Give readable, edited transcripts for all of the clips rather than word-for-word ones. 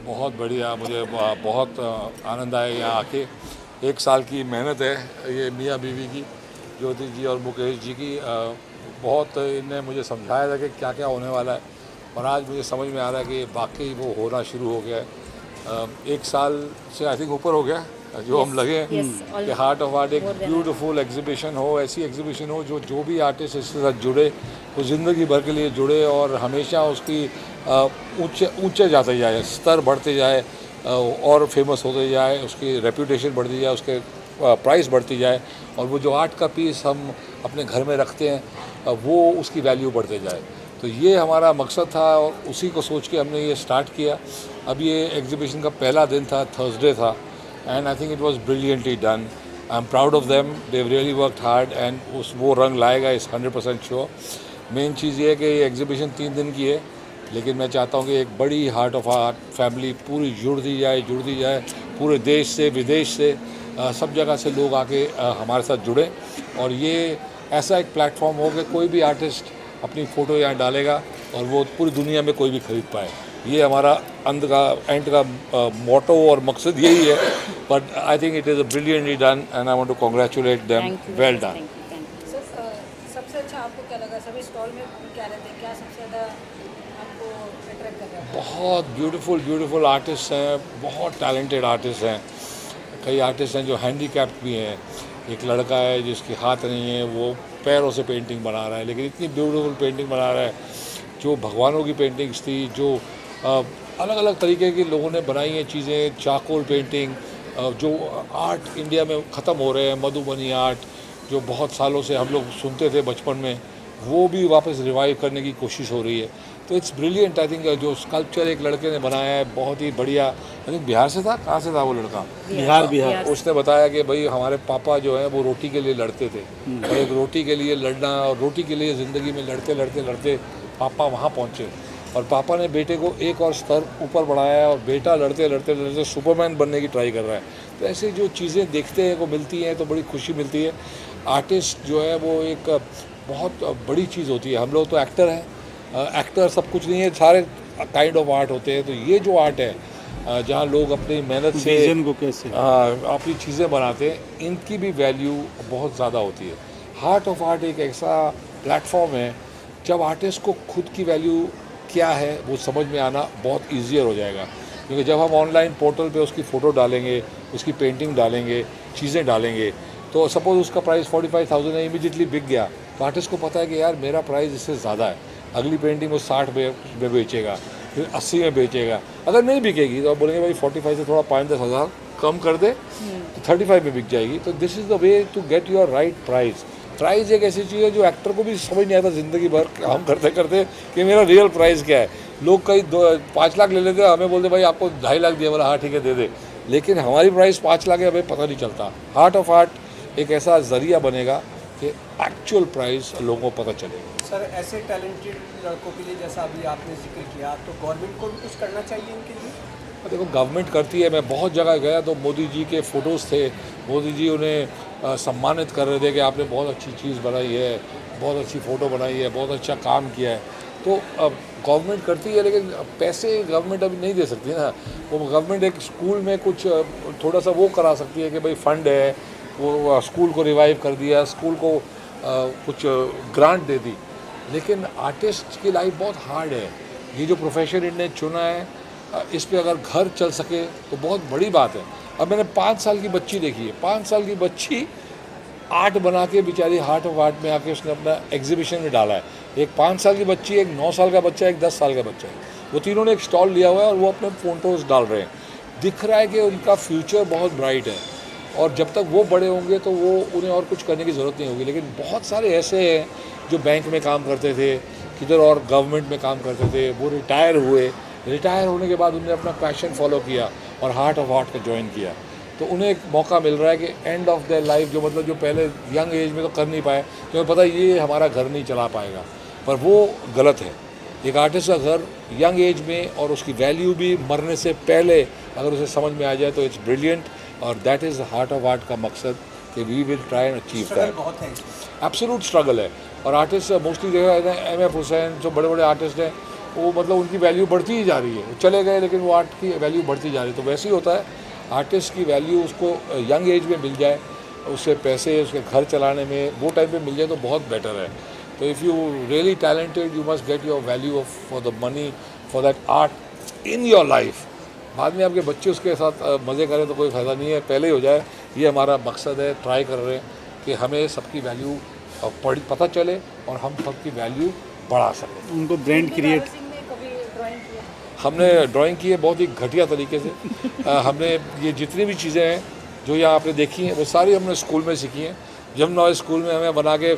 बहुत बढ़िया, मुझे बहुत आनंद आया यहाँ आके। 1 साल की मेहनत है ये मियाँ बीवी की, ज्योति जी और मुकेश जी की। बहुत इनने मुझे समझाया था कि क्या क्या होने वाला है, और आज मुझे समझ में आ रहा है कि वाकई वो होना शुरू हो गया है। 1 साल से आई थिंक ऊपर हो गया जो हम लगे हैं कि हार्ट ऑफ आर्ट एक ब्यूटीफुल एग्जीबिशन हो, ऐसी एग्जीबिशन हो जो भी आर्टिस्ट इसके साथ जुड़े वो ज़िंदगी भर के लिए जुड़े और हमेशा उसकी ऊंचे जाते जाए, स्तर बढ़ते जाए और फेमस होते जाए, उसकी रेपुटेशन बढ़ती जाए, उसके प्राइस बढ़ती जाए, और वो जो आर्ट का पीस हम अपने घर में रखते हैं वो उसकी वैल्यू बढ़ते जाए। तो ये हमारा मकसद था और उसी को सोच के हमने ये स्टार्ट किया। अब ये एग्जीबिशन का पहला दिन था, थर्सडे था, and I think it was brilliantly done. I am proud of them, they really worked hard, and वो रंग लाएगा इस 100% श्योर। मेन चीज़ ये है कि ये एग्जीबिशन 3 दिन की है, लेकिन मैं चाहता हूँ कि एक बड़ी हार्ट ऑफ आर्ट फैमिली पूरी जुड़ती जाए पूरे देश से, विदेश से, सब जगह से लोग आके हमारे साथ जुड़े, और ये ऐसा एक प्लेटफॉर्म हो कि कोई भी आर्टिस्ट अपनी फ़ोटो यहाँ डालेगा और वो पूरी दुनिया में कोई भी खरीद पाए। ये हमारा एंड का मोटो और मकसद यही है। But I think it is a brilliantly done and I want to congratulate them, well done. सबसे अच्छा आपको क्या लगा? सभी स्टॉल में क्या रहते हैं, क्या सबसे ज़्यादा आपको अट्रैक्ट कर रहा है? बहुत ब्यूटीफुल आर्टिस्ट हैं, बहुत टैलेंटेड आर्टिस्ट हैं। कई आर्टिस्ट हैं जो हैंडीकैप्ड भी हैं। एक लड़का है जिसके हाथ नहीं है, वो पैरों से पेंटिंग बना रहा है, लेकिन इतनी ब्यूटीफुल पेंटिंग बना रहा है। जो भगवानों की पेंटिंग्स थी, जो अलग अलग तरीके की लोगों ने बनाई हैं चीज़ें, चारकोल पेंटिंग, जो आर्ट इंडिया में ख़त्म हो रहे हैं, मधुबनी आर्ट जो बहुत सालों से हम लोग सुनते थे बचपन में, वो भी वापस रिवाइव करने की कोशिश हो रही है। तो इट्स ब्रिलियंट। आई थिंक जो स्कल्पचर एक लड़के ने बनाया है बहुत ही बढ़िया। आई थिंक बिहार से था, कहाँ से था वो लड़का? बिहार। उसने बताया कि भाई हमारे पापा जो है वो रोटी के लिए लड़ते थे, और एक रोटी के लिए लड़ना और रोटी के लिए ज़िंदगी में लड़ते पापा वहाँ पहुँचे, और पापा ने बेटे को एक और स्तर ऊपर बढ़ाया, और बेटा लड़ते सुपरमैन बनने की ट्राई कर रहा है। तो ऐसे जो चीज़ें देखते हैं को मिलती हैं तो बड़ी खुशी मिलती है। आर्टिस्ट जो है वो एक बहुत बड़ी चीज़ होती है। हम लोग तो एक्टर हैं, एक्टर सब कुछ नहीं है, सारे काइंड ऑफ आर्ट होते हैं। तो ये जो आर्ट है जहाँ लोग अपनी मेहनत से को कैसे अपनी चीज़ें बनाते हैं, इनकी भी वैल्यू बहुत ज़्यादा होती है। हार्ट ऑफ आर्ट एक ऐसा प्लेटफॉर्म है जब आर्टिस्ट को खुद की वैल्यू क्या है वो समझ में आना बहुत ईजियर हो जाएगा। क्योंकि जब हम ऑनलाइन पोर्टल पे उसकी फ़ोटो डालेंगे, उसकी पेंटिंग डालेंगे, चीज़ें डालेंगे, तो सपोज़ उसका प्राइस 45,000 है, इमीडिएटली बिक गया, तो आर्टिस्ट को पता है कि यार मेरा प्राइस इससे ज़्यादा है, अगली पेंटिंग वो 60 में बेचेगा, फिर 80 में बेचेगा। अगर नहीं बिकेगी तो आप बोलेंगे भाई 45 से थोड़ा 5-10 हज़ार कम कर दे, तो 35 में बिक जाएगी। तो this is the way to get your right price. Price एक ऐसी चीज़ है जो एक्टर को भी समझ नहीं आता ज़िंदगी भर काम करते करते कि मेरा रियल प्राइस क्या है। लोग कई 5 लाख ले लेते हैं, हमें बोलते भाई आपको 2.5 लाख दिया, बोला हाँ ठीक है दे दे, लेकिन हमारी प्राइस 5 लाख है, हमें पता नहीं चलता। हार्ट ऑफ आर्ट एक ऐसा ज़रिया बनेगा कि एक्चुअल प्राइस लोगों को पता चलेगा। सर, ऐसे टैलेंटेड लड़कों के लिए जैसा अभी आपने जिक्र किया, तो गवर्नमेंट को भी कुछ करना चाहिए इनके लिए? देखो गवर्नमेंट करती है। मैं बहुत जगह गया तो मोदी जी के फ़ोटोज़ थे, मोदी जी उन्हें सम्मानित कर रहे थे कि आपने बहुत अच्छी चीज़ बनाई है, बहुत अच्छी फ़ोटो बनाई है, बहुत अच्छा काम किया है। तो अब गवर्नमेंट करती है, लेकिन पैसे गवर्नमेंट अभी नहीं दे सकती ना। वो गवर्नमेंट एक स्कूल में कुछ थोड़ा सा वो करा सकती है कि भाई फंड है, वो स्कूल को रिवाइव कर दिया, स्कूल को कुछ ग्रांट दे दी। लेकिन आर्टिस्ट की लाइफ बहुत हार्ड है। ये जो प्रोफेशन इनने चुना है, इस पे अगर घर चल सके तो बहुत बड़ी बात है। अब मैंने 5 साल की बच्ची देखी है, 5 साल की बच्ची आर्ट बना के बेचारी हार्ट ऑफ आर्ट में आके उसने अपना एग्जीबिशन में डाला है। एक 5 साल की बच्ची, एक 9 साल का बच्चा, एक 10 साल का बच्चा है। वो तीनों ने एक स्टॉल लिया हुआ है और वो अपने फोटोज़ डाल रहे हैं। दिख रहा है कि उनका फ्यूचर बहुत ब्राइट है, और जब तक वो बड़े होंगे तो वो उन्हें और कुछ करने की ज़रूरत नहीं होगी। लेकिन बहुत सारे ऐसे हैं जो बैंक में काम करते थे, किधर और गवर्नमेंट में काम करते थे, वो रिटायर हुए। रिटायर होने के बाद उन्होंने अपना पैशन फॉलो किया और हार्ट ऑफ आर्ट का ज्वाइन किया। तो उन्हें एक मौका मिल रहा है कि एंड ऑफ देयर लाइफ, जो मतलब जो पहले यंग एज में तो कर नहीं पाए, क्योंकि पता है ये हमारा घर नहीं चला पाएगा, पर वो गलत है। एक आर्टिस्ट का घर यंग एज में, और उसकी वैल्यू भी मरने से पहले अगर उसे समझ में आ जाए तो इट्स ब्रिलियंट। और that is heart of art का मकसद कि we will try and achieve that. बहुत है, एब्सोल्यूट स्ट्रगल है। और आर्टिस्ट मोस्टली देखा है ना, एम एफ हुसैन, जो बड़े बड़े आर्टिस्ट हैं, वो मतलब उनकी वैल्यू बढ़ती ही जा रही है। वो चले गए लेकिन वो आर्ट की वैल्यू बढ़ती जा रही है। तो वैसे ही होता है, आर्टिस्ट की वैल्यू उसको यंग एज में मिल जाए, उससे पैसे उसके घर चलाने में वो टाइम पे मिल जाए तो बहुत बेटर है। तो if you really talented, you must get your value for the money for that art in your life. बाद में आपके बच्चे उसके साथ मज़े करें तो कोई फ़ायदा नहीं है, पहले ही हो जाए। ये हमारा मकसद है, ट्राई कर रहे हैं कि हमें सबकी वैल्यू पता चले और हम सबकी वैल्यू बढ़ा सकें। उनको ब्रांड क्रिएट। कभी ड्राइंग किया? हमने ड्राइंग की है बहुत ही घटिया तरीके से। हमने ये जितनी भी चीज़ें हैं जो यहाँ आपने देखी हैं, वो सारी हमने स्कूल में सीखी हैं। जब नॉय स्कूल में हमें बना के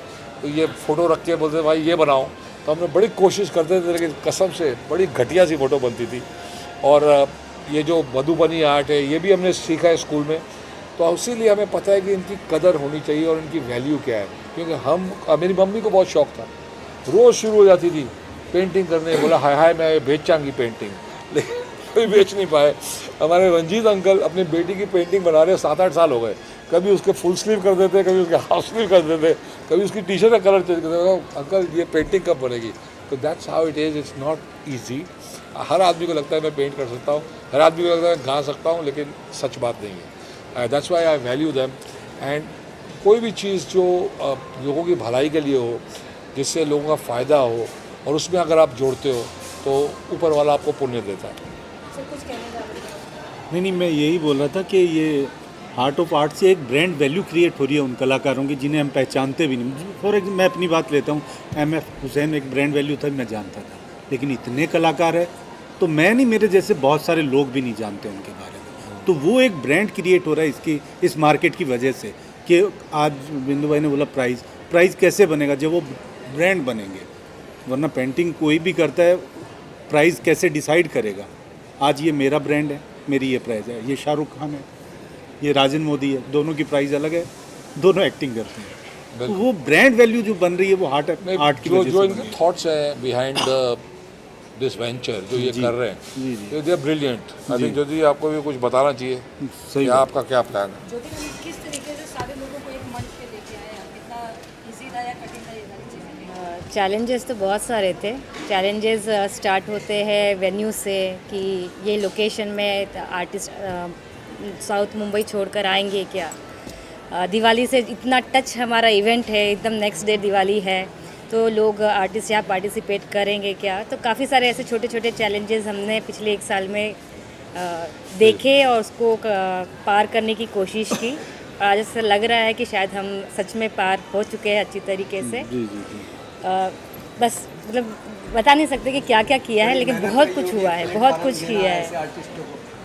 ये फ़ोटो रख के बोलते भाई ये बनाओ, तो हमने बड़ी कोशिश करते थे, लेकिन कसम से बड़ी घटिया सी फ़ोटो बनती थी। और ये जो मधुबनी आर्ट है, ये भी हमने सीखा है स्कूल में। तो इसीलिए हमें पता है कि इनकी कदर होनी चाहिए और इनकी वैल्यू क्या है। क्योंकि मेरी मम्मी को बहुत शौक़ था, रोज़ शुरू हो जाती थी पेंटिंग करने। बोला हाय हाय मैं बेचांगी पेंटिंग, लेकिन कोई बेच नहीं पाए। हमारे रंजीत अंकल अपनी बेटी की पेंटिंग बना रहे 7-8 साल हो गए। कभी उसके फुल स्लीव कर देते, कभी उसके हाफ स्लीव कर देते, कभी उसकी टी शर्ट का कलर चेंज कर देते। अंकल ये पेंटिंग कब बनेगी? तो that's how it is, it's not easy. हर आदमी को लगता है मैं पेंट कर सकता हूँ, हर आदमी को लगता है मैं गा सकता हूँ, लेकिन सच बात नहीं है। That's why I value them. And कोई भी चीज़ जो लोगों की भलाई के लिए हो, जिससे लोगों का फ़ायदा हो, और उसमें अगर आप जोड़ते हो तो ऊपर वाला आपको पुण्य देता है। सर कुछ कहने जा रहे थे? नहीं, मैं यही बोल रहा था कि ये हार्ट ऑफ आर्ट से एक ब्रांड वैल्यू क्रिएट हो रही है उन कलाकारों की जिन्हें हम पहचानते भी नहीं। फॉर एग्जाम्पल मैं अपनी बात लेता हूँ, MF हुसैन एक ब्रांड वैल्यू था, मैं जानता था, लेकिन इतने कलाकार है तो मैं नहीं, मेरे जैसे बहुत सारे लोग भी नहीं जानते उनके बारे में। तो वो एक ब्रांड क्रिएट हो रहा है इस मार्केट की वजह से कि आज बिंदु भाई ने बोला प्राइस कैसे बनेगा जब वो ब्रांड बनेंगे, वरना पेंटिंग कोई भी करता है, प्राइस कैसे डिसाइड करेगा। आज ये मेरा ब्रांड है, मेरी ये प्राइस है, ये शाहरुख खान है, ये राजन मोदी है, दोनों की प्राइस अलग है, दोनों एक्टिंग करते हैं। तो वो ब्रांड वैल्यू जो बन रही है वो आर्ट की वजह से जो इनके थॉट्स है बिहाइंड दिस वेंचर जो ये कर रहे हैं, they are brilliant. I think Jyoti आपको भी कुछ बताना चाहिए, सही या आपका क्या प्लान है? ज्योति मैम किस तरीके से सारे लोगों को एक मंच पे लेके आए आप? कितना इजी था या कठिन था ये सारी चीज़ें? चैलेंजेस तो बहुत सारे थे। चैलेंजेस स्टार्ट होते हैं वेन्यू से कि ये लोकेशन में आर्टिस्ट साउथ मुंबई छोड़कर आएंगे क्या। दिवाली से इतना टच हमारा इवेंट है, एकदम नेक्स्ट डे दिवाली है, तो लोग आर्टिस्ट यहाँ पार्टिसिपेट करेंगे क्या। तो काफ़ी सारे ऐसे छोटे छोटे चैलेंजेस हमने पिछले 1 साल में देखे और उसको पार करने की कोशिश की। आज ऐसा लग रहा है कि शायद हम सच में पार हो चुके हैं अच्छी तरीके से। बस मतलब बता नहीं सकते कि क्या क्या किया है, लेकिन बहुत कुछ हुआ है, बहुत कुछ किया है।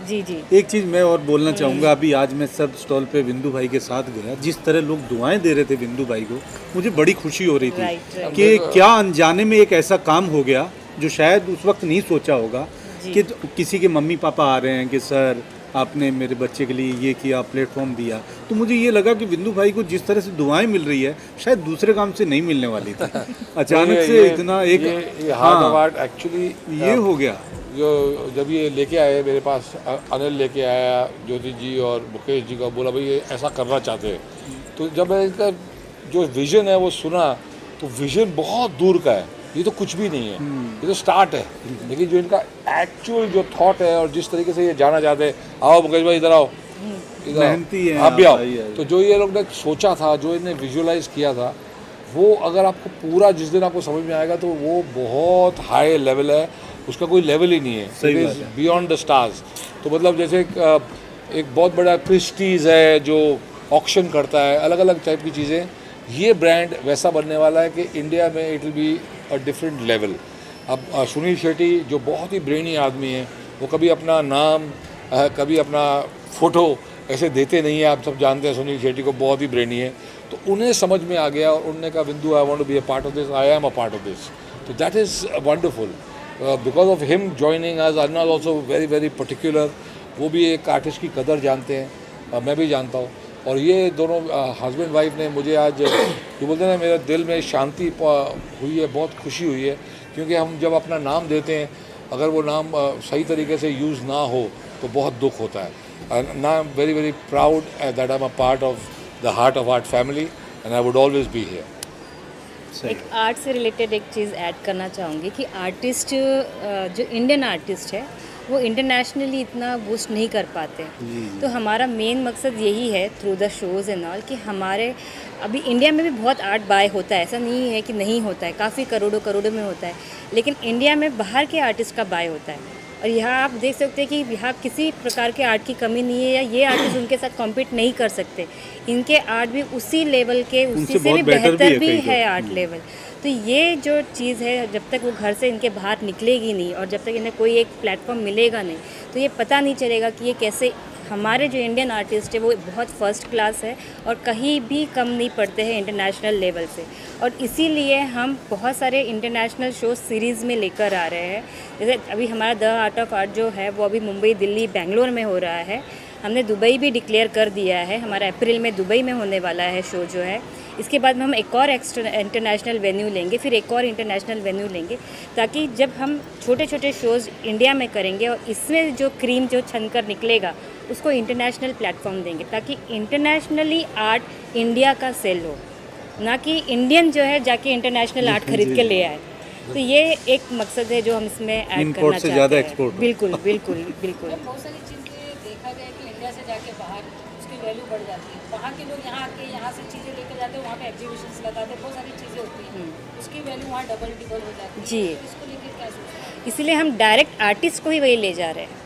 जी जी। एक चीज़ मैं और बोलना चाहूँगा, अभी आज मैं सब स्टॉल पे बिंदु भाई के साथ गया, जिस तरह लोग दुआएं दे रहे थे बिंदु भाई को, मुझे बड़ी खुशी हो रही थी कि क्या अनजाने में एक ऐसा काम हो गया जो शायद उस वक्त नहीं सोचा होगा कि किसी के मम्मी पापा आ रहे हैं कि सर आपने मेरे बच्चे के लिए ये किया, प्लेटफॉर्म दिया। तो मुझे ये लगा कि बिंदु भाई को जिस तरह से दुआएं मिल रही है शायद दूसरे काम से नहीं मिलने वाली थी। अचानक से इतना एक हार्ट ऑफ आर्ट एक्चुअली ये हो गया। जो जब ये लेके आए मेरे पास, अनिल लेके आया ज्योति जी और मुकेश जी का, बोला भाई ये ऐसा करना चाहते हैं। तो जब मैं इनका जो विज़न है वो सुना, तो विज़न बहुत दूर का है। ये तो कुछ भी नहीं है, ये तो स्टार्ट है। लेकिन जो इनका एक्चुअल जो थॉट है और जिस तरीके से ये जाना चाहते हैं, आओ मुकेश भाई इधर आओ, इधर मेहनती है आप भी आओ, आइए। तो जो ये लोग ने सोचा था, जो इन्हें विजुअलाइज किया था, वो अगर आपको पूरा जिस दिन आपको समझ में आएगा तो वो बहुत हाई लेवल है, उसका कोई लेवल ही नहीं है, सही इट बात इज़ है। Beyond the stars. तो मतलब जैसे एक बहुत बड़ा क्रिस्टीज़ है जो ऑक्शन करता है अलग अलग टाइप की चीज़ें, ये ब्रांड वैसा बनने वाला है कि इंडिया में it will be a different level. अब सुनील शेट्टी जो बहुत ही ब्रेनी आदमी है, वो कभी अपना नाम कभी अपना फ़ोटो ऐसे देते नहीं है, आप सब जानते हैं सुनील शेट्टी को, बहुत ही ब्रेनी है। तो उन्हें समझ में आ गया और उन्होंने कहा Bindu I want to be a part of this, I am a part of this. तो that is wonderful. Because of him joining us, Anna is also very very particular, वो भी एक आर्टिस्ट की कदर जानते हैं, मैं भी जानता हूँ। और ये दोनों हस्बैंड वाइफ ने मुझे आज जो बोलते हैं ना, मेरे दिल में शांति हुई है, बहुत खुशी हुई है, क्योंकि हम जब अपना नाम देते हैं, अगर वो नाम सही तरीके से यूज़ ना हो तो बहुत दुख होता है। Now I'm very very proud that I'm a part of the Heart of Art family and I would always be here. एक आर्ट से रिलेटेड एक चीज़ ऐड करना चाहूँगी कि आर्टिस्ट जो इंडियन आर्टिस्ट है वो इंटरनेशनली इतना बूस्ट नहीं कर पाते। तो हमारा मेन मकसद यही है through the shows and all कि हमारे अभी इंडिया में भी बहुत आर्ट बाय होता है, ऐसा नहीं है कि नहीं होता है, काफ़ी करोड़ों करोड़ों में होता है, लेकिन इंडिया में बाहर के आर्टिस्ट का बाय होता है। और यहाँ आप देख सकते हैं कि यहाँ किसी प्रकार के आर्ट की कमी नहीं है, या ये आर्टिस्ट उनके साथ कॉम्पीट नहीं कर सकते। इनके आर्ट भी उसी लेवल के, उसी से भी बेहतर भी है आर्ट लेवल। तो ये जो चीज़ है, जब तक वो घर से इनके बाहर निकलेगी नहीं और जब तक इन्हें कोई एक प्लेटफॉर्म मिलेगा नहीं, तो ये पता नहीं चलेगा कि ये कैसे हमारे जो इंडियन आर्टिस्ट है वो बहुत फर्स्ट क्लास है और कहीं भी कम नहीं पड़ते हैं इंटरनेशनल लेवल से। और इसीलिए हम बहुत सारे इंटरनेशनल शो सीरीज़ में लेकर आ रहे हैं। जैसे अभी हमारा द आर्ट ऑफ आर्ट जो है वो अभी मुंबई, दिल्ली, बेंगलोर में हो रहा है। हमने दुबई भी डिक्लेयर कर दिया है, हमारा अप्रैल में दुबई में होने वाला है शो जो है। इसके बाद में हम एक और इंटरनेशनल वेन्यू लेंगे, फिर एक और इंटरनेशनल वेन्यू लेंगे, ताकि जब हम छोटे छोटे शोज़ इंडिया में करेंगे और इसमें जो क्रीम जो छन कर निकलेगा उसको इंटरनेशनल प्लेटफॉर्म देंगे, ताकि इंटरनेशनली आर्ट इंडिया का सेल हो, ना कि इंडियन जो है जाके इंटरनेशनल आर्ट खरीद के ले आए। तो ये एक मकसद है जो हम इसमें ऐड करना चाहते हैं। बिल्कुल बिल्कुल बिल्कुल। बहुत सारी चीज़ें देखा गया कि इंडिया से जाके बाहर उसकी वैल्यू बढ़ जाती है। वहाँ के लोग यहाँ आके यहाँ से चीज़ें लेकर जाते हैं, वहाँ पे एग्जीबिशंस लगाते हैं, बहुत सारी चीज़ें होती हैं, उसकी वैल्यू वहाँ डबल टिबल हो जाती है। जी। तो इसको लेकर क्या सोचते हैं? इसलिए हम डायरेक्ट आर्टिस्ट को ही वही ले जा रहे हैं।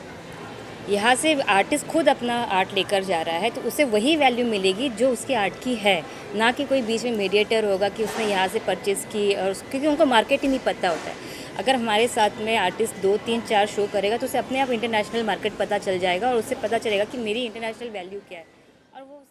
यहाँ से आर्टिस्ट खुद अपना आर्ट लेकर जा रहा है, तो उसे वही वैल्यू मिलेगी जो उसके आर्ट की है, ना कि कोई बीच में मीडिएटर होगा कि उसने यहाँ से परचेज़ की, और क्योंकि उनको मार्केट ही नहीं पता होता है। अगर हमारे साथ में आर्टिस्ट 2, 3, 4 शो करेगा तो उसे अपने आप इंटरनेशनल मार्केट पता चल जाएगा और उससे पता चलेगा कि मेरी इंटरनेशनल वैल्यू क्या है, और वो